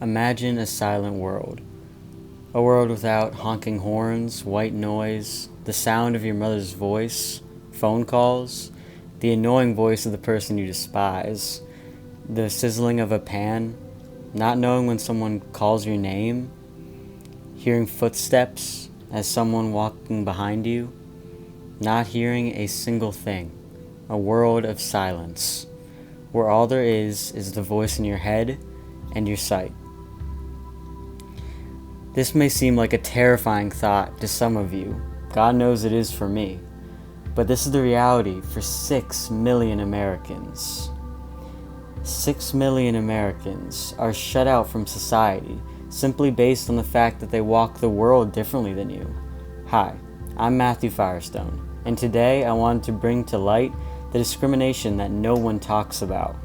Imagine a silent world. A world without honking horns, white noise, the sound of your mother's voice, phone calls, the annoying voice of the person you despise, the sizzling of a pan, not knowing when someone calls your name, hearing footsteps as someone walking behind you, not hearing a single thing. A world of silence, where all there is the voice in your head and your sight. This may seem like a terrifying thought to some of you. God knows it is for me. But this is the reality for 6 million Americans. 6 million Americans are shut out from society simply based on the fact that they walk the world differently than you. Hi, I'm Matthew Firestone, and today I wanted to bring to light the discrimination that no one talks about.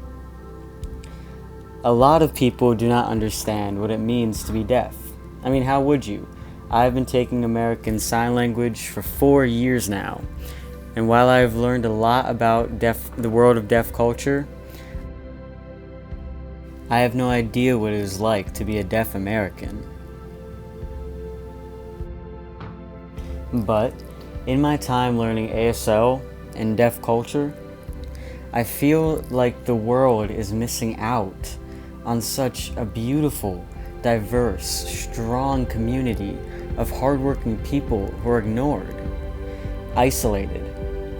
A lot of people do not understand what it means to be deaf. I mean, how would you? I've been taking American Sign Language for 4 years now, and while I've learned a lot about the world of deaf culture, I have no idea what it is like to be a deaf American. But in my time learning ASL and deaf culture, I feel like the world is missing out on such a beautiful, diverse, strong community of hardworking people who are ignored, isolated,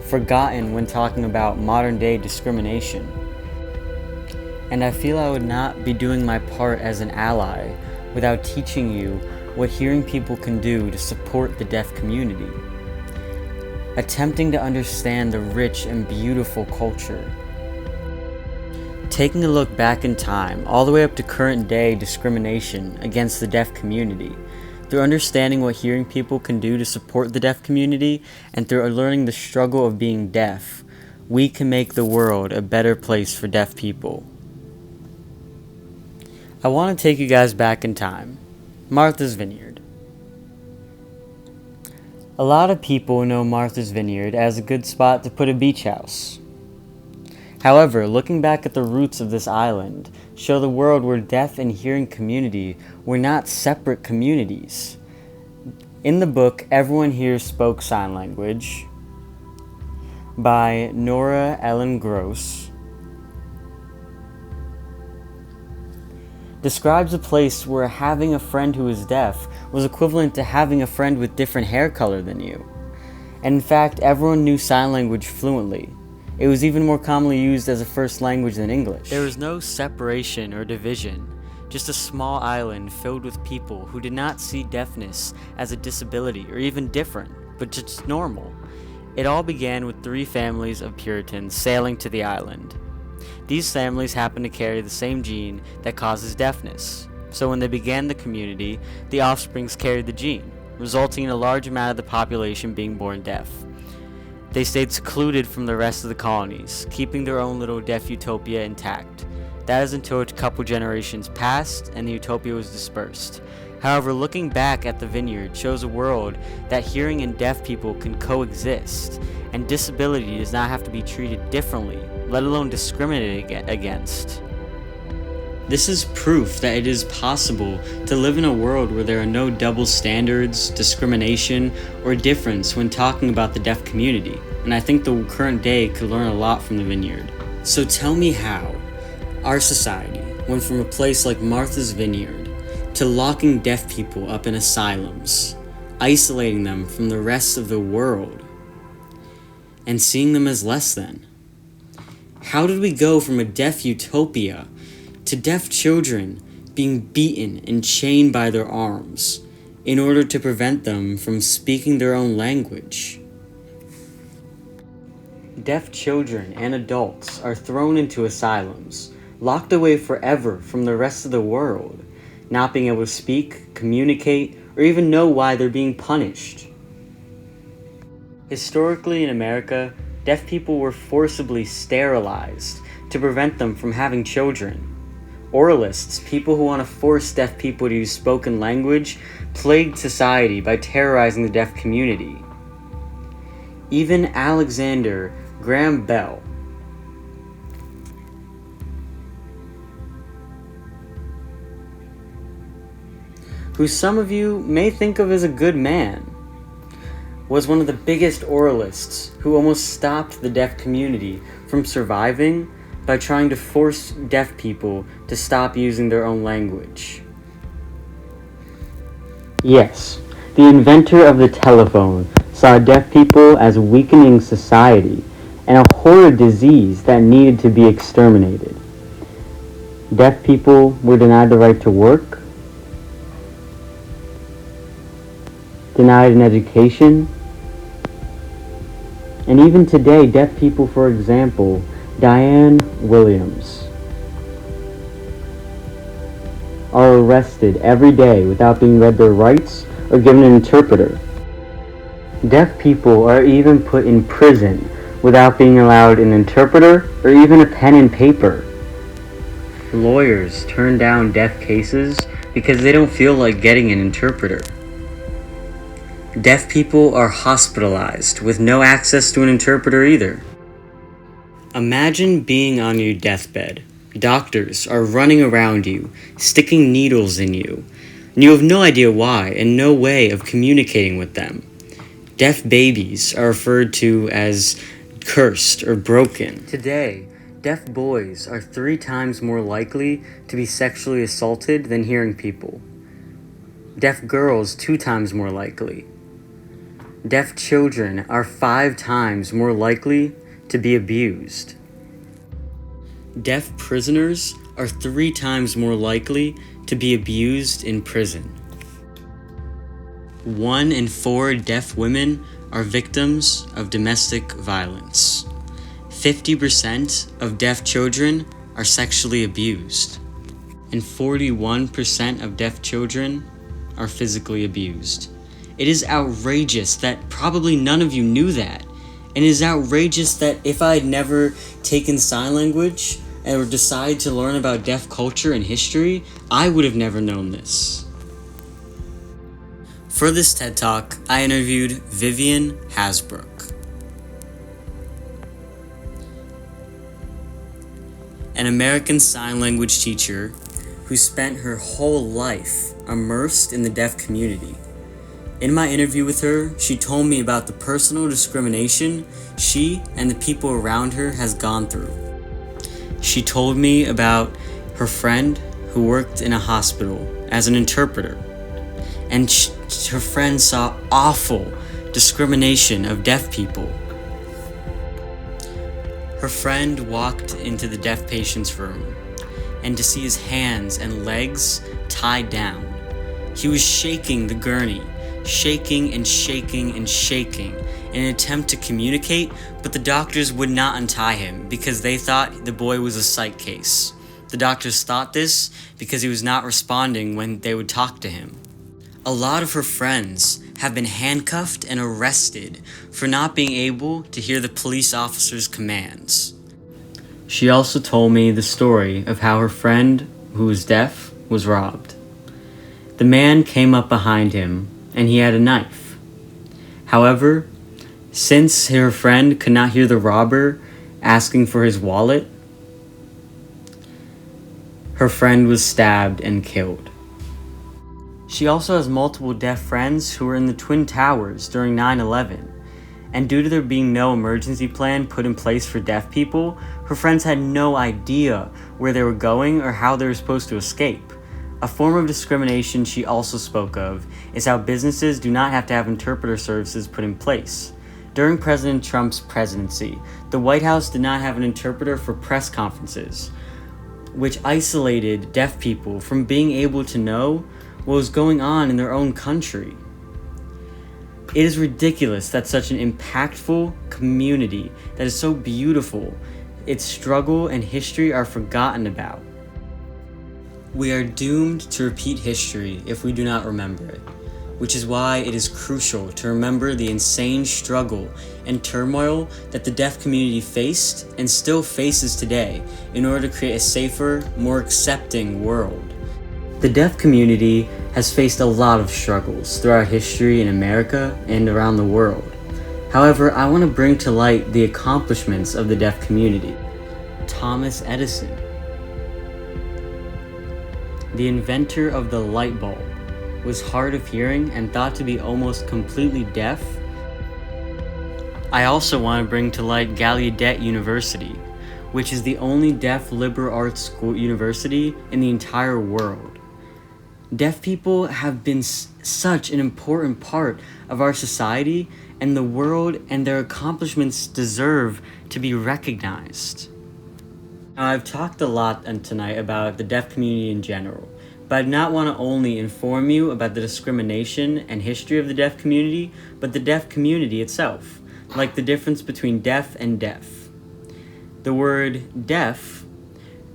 forgotten when talking about modern-day discrimination. And I feel I would not be doing my part as an ally without teaching you what hearing people can do to support the deaf community. Attempting to understand the rich and beautiful culture. Taking a look back in time, all the way up to current day discrimination against the deaf community. Through understanding what hearing people can do to support the deaf community, and through learning the struggle of being deaf, we can make the world a better place for deaf people. I want to take you guys back in time. Martha's Vineyard. A lot of people know Martha's Vineyard as a good spot to put a beach house. However, looking back at the roots of this island, show the world where deaf and hearing community were not separate communities. In the book, Everyone Here Spoke Sign Language by Nora Ellen Gross, describes a place where having a friend who is deaf was equivalent to having a friend with different hair color than you. And in fact, everyone knew sign language fluently. It was even more commonly used as a first language than English. There was no separation or division, just a small island filled with people who did not see deafness as a disability or even different, but just normal. It all began with 3 families of Puritans sailing to the island. These families happened to carry the same gene that causes deafness. So when they began the community, the offsprings carried the gene, resulting in a large amount of the population being born deaf. They stayed secluded from the rest of the colonies, keeping their own little deaf utopia intact. That is until a couple generations passed and the utopia was dispersed. However, looking back at the vineyard shows a world that hearing and deaf people can coexist, and disability does not have to be treated differently, let alone discriminated against. This is proof that it is possible to live in a world where there are no double standards, discrimination, or difference when talking about the deaf community, and I think the current day could learn a lot from the vineyard. So tell me how our society went from a place like Martha's Vineyard to locking deaf people up in asylums, isolating them from the rest of the world, and seeing them as less than. How did we go from a deaf utopia to deaf children being beaten and chained by their arms in order to prevent them from speaking their own language? Deaf children and adults are thrown into asylums, locked away forever from the rest of the world, not being able to speak, communicate, or even know why they're being punished. Historically in America, deaf people were forcibly sterilized to prevent them from having children. Oralists, people who want to force deaf people to use spoken language, plagued society by terrorizing the deaf community. Even Alexander Graham Bell, who some of you may think of as a good man, was one of the biggest oralists who almost stopped the deaf community from surviving by trying to force deaf people to stop using their own language. Yes, the inventor of the telephone saw deaf people as weakening society and a horrid disease that needed to be exterminated. Deaf people were denied the right to work, denied an education, and even today, deaf people, for example, Diane Williams, are arrested every day without being read their rights or given an interpreter. Deaf people are even put in prison without being allowed an interpreter or even a pen and paper. Lawyers turn down deaf cases because they don't feel like getting an interpreter. Deaf people are hospitalized with no access to an interpreter either. Imagine being on your deathbed. Doctors are running around you, sticking needles in you, and you have no idea why and no way of communicating with them. Deaf babies are referred to as cursed or broken. Today, deaf boys are 3 times more likely to be sexually assaulted than hearing people. Deaf girls 2 times more likely. Deaf children are 5 times more likely to be abused. Deaf prisoners are 3 times more likely to be abused in prison. 1 in 4 deaf women are victims of domestic violence. 50% of deaf children are sexually abused. And 41% of deaf children are physically abused. It is outrageous that probably none of you knew that. And it is outrageous that if I had never taken sign language or decided to learn about deaf culture and history, I would have never known this. For this TED Talk, I interviewed Vivian Hasbrook, an American Sign Language teacher who spent her whole life immersed in the deaf community. In my interview with her, she told me about the personal discrimination she and the people around her has gone through. She told me about her friend who worked in a hospital as an interpreter, and her friend saw awful discrimination of deaf people. Her friend walked into the deaf patient's room, and to see his hands and legs tied down. He was shaking the gurney, shaking and shaking and shaking in an attempt to communicate, but the doctors would not untie him because they thought the boy was a psych case. The doctors thought this because he was not responding when they would talk to him. A lot of her friends have been handcuffed and arrested for not being able to hear the police officer's commands. She also told me the story of how her friend, who was deaf, was robbed. The man came up behind him and he had a knife. However, since her friend could not hear the robber asking for his wallet, her friend was stabbed and killed. She also has multiple deaf friends who were in the Twin Towers during 9/11, and due to there being no emergency plan put in place for deaf people, her friends had no idea where they were going or how they were supposed to escape. A form of discrimination she also spoke of is how businesses do not have to have interpreter services put in place. During President Trump's presidency, the White House did not have an interpreter for press conferences, which isolated deaf people from being able to know what was going on in their own country. It is ridiculous that such an impactful community that is so beautiful, its struggle and history are forgotten about. We are doomed to repeat history if we do not remember it, which is why it is crucial to remember the insane struggle and turmoil that the deaf community faced and still faces today in order to create a safer, more accepting world. The deaf community has faced a lot of struggles throughout history in America and around the world. However, I want to bring to light the accomplishments of the deaf community. Thomas Edison, the inventor of the light bulb, was hard of hearing and thought to be almost completely deaf, I also want to bring to light Gallaudet University, which is the only deaf liberal arts school university in the entire world. Deaf people have been such an important part of our society and the world, and their accomplishments deserve to be recognized. Now, I've talked a lot tonight about the deaf community in general, but I do not want to only inform you about the discrimination and history of the deaf community, but the deaf community itself, like the difference between deaf and deaf. The word deaf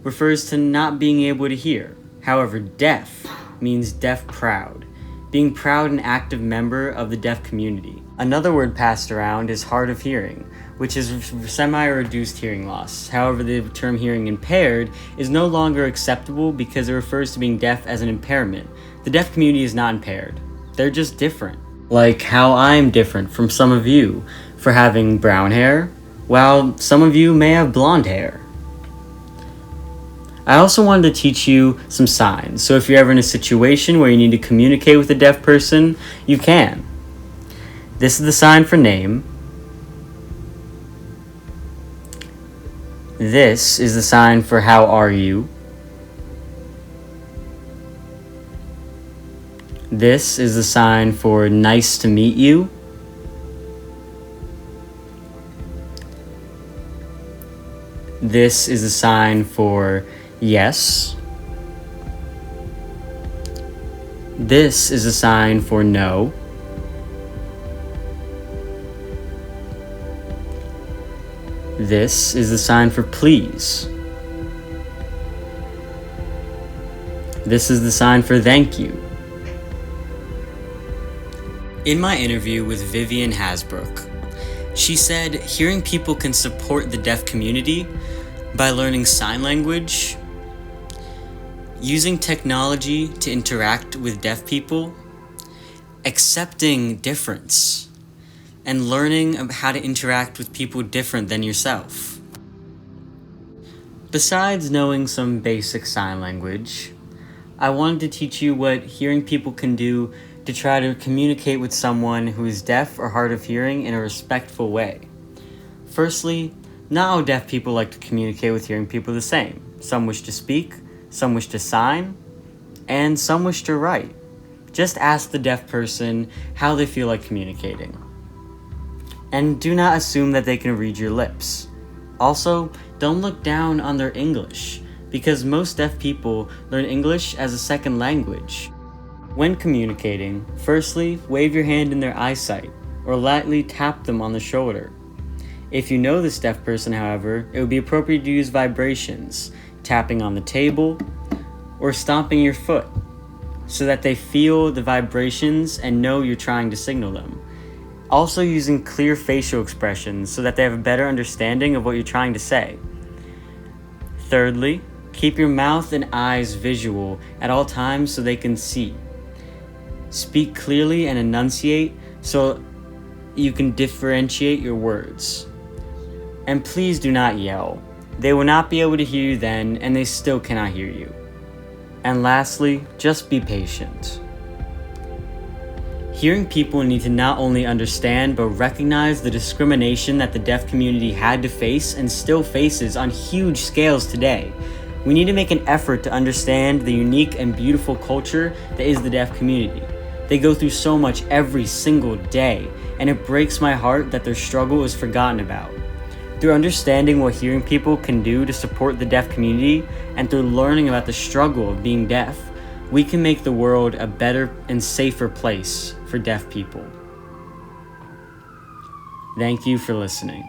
refers to not being able to hear. However, deaf means deaf proud, being proud and active member of the deaf community. Another word passed around is hard of hearing, which is semi-reduced hearing loss. However, the term hearing impaired is no longer acceptable because it refers to being deaf as an impairment. The deaf community is not impaired. They're just different. Like how I'm different from some of you for having brown hair, while some of you may have blonde hair. I also wanted to teach you some signs, so if you're ever in a situation where you need to communicate with a deaf person, you can. This is the sign for name. This is the sign for how are you. This is the sign for nice to meet you. This is the sign for yes. This is a sign for no. This is the sign for please. This is the sign for thank you. In my interview with Vivian Hasbrook, she said hearing people can support the deaf community by learning sign language, using technology to interact with deaf people, accepting difference, and learning how to interact with people different than yourself. Besides knowing some basic sign language, I wanted to teach you what hearing people can do to try to communicate with someone who is deaf or hard of hearing in a respectful way. Firstly, not all deaf people like to communicate with hearing people the same. Some wish to speak, some wish to sign, and some wish to write. Just ask the deaf person how they feel like communicating. And do not assume that they can read your lips. Also, don't look down on their English, because most deaf people learn English as a second language. When communicating, firstly, wave your hand in their eyesight, or lightly tap them on the shoulder. If you know this deaf person, however, it would be appropriate to use vibrations, tapping on the table, or stomping your foot, so that they feel the vibrations and know you're trying to signal them. Also using clear facial expressions so that they have a better understanding of what you're trying to say. Thirdly, keep your mouth and eyes visual at all times so they can see. Speak clearly and enunciate so you can differentiate your words. And please do not yell. They will not be able to hear you then, and they still cannot hear you. And lastly, just be patient. Hearing people need to not only understand but recognize the discrimination that the deaf community had to face and still faces on huge scales today. We need to make an effort to understand the unique and beautiful culture that is the deaf community. They go through so much every single day, and it breaks my heart that their struggle is forgotten about. Through understanding what hearing people can do to support the deaf community, and through learning about the struggle of being deaf, we can make the world a better and safer place for deaf people. Thank you for listening.